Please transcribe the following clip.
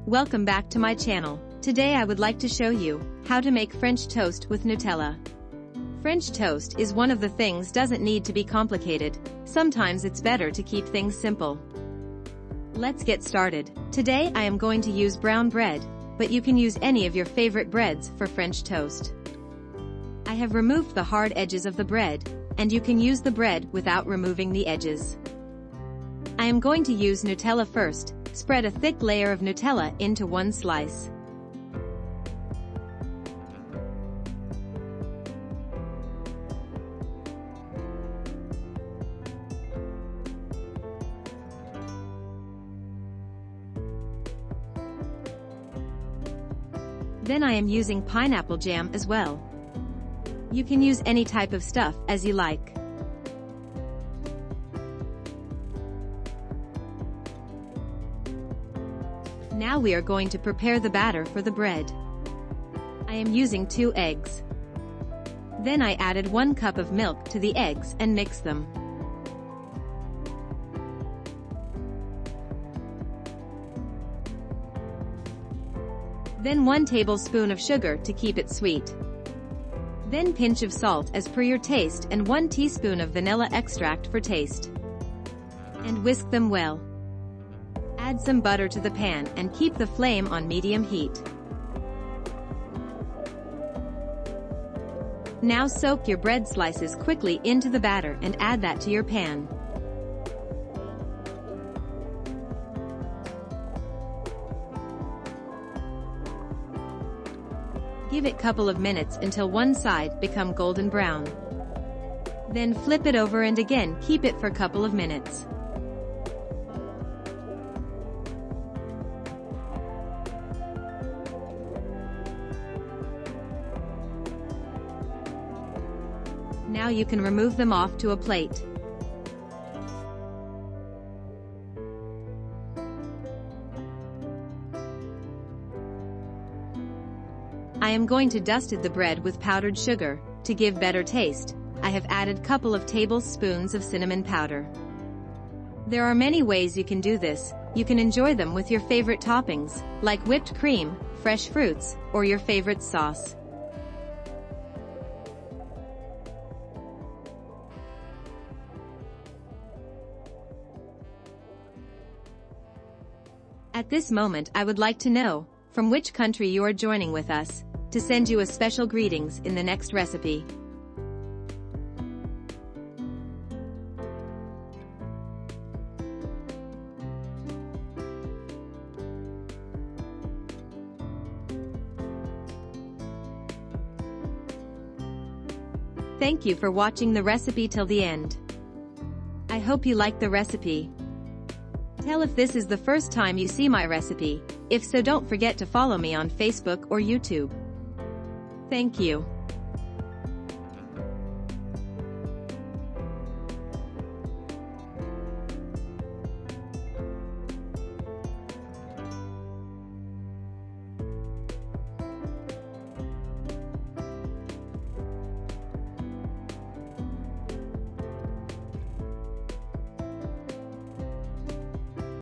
Welcome back to my channel. Today I would like to show you how to make French toast with Nutella. French toast is one of the things doesn't need to be complicated. Sometimes it's better to keep things simple. Let's get started. Today I am going to use brown bread, but you can use any of your favorite breads for French toast. I have removed the hard edges of the bread, and you can use the bread without removing the edges. I am going to use Nutella first. Spread a thick layer of Nutella into one slice. Then I am using pineapple jam as well. You can use any type of stuff as you like. Now we are going to prepare the batter for the bread. I am using 2 eggs. Then I added 1 cup of milk to the eggs and mix them. Then 1 tablespoon of sugar to keep it sweet. Then pinch of salt as per your taste and 1 teaspoon of vanilla extract for taste. And whisk them well. Add some butter to the pan and keep the flame on medium heat. Now soak your bread slices quickly into the batter and add that to your pan. Give it couple of minutes until one side become golden brown. Then flip it over and again keep it for couple of minutes. Now you can remove them off to a plate. I am going to dust the bread with powdered sugar. To give better taste, I have added couple of tablespoons of cinnamon powder. There are many ways you can do this. You can enjoy them with your favorite toppings, like whipped cream, fresh fruits, or your favorite sauce. At this moment I would like to know from which country you are joining with us, to send you a special greetings in the next recipe. Thank you for watching the recipe till the end. I hope you like the recipe. Tell if this is the first time you see my recipe. If so, don't forget to follow me on Facebook or YouTube. Thank you.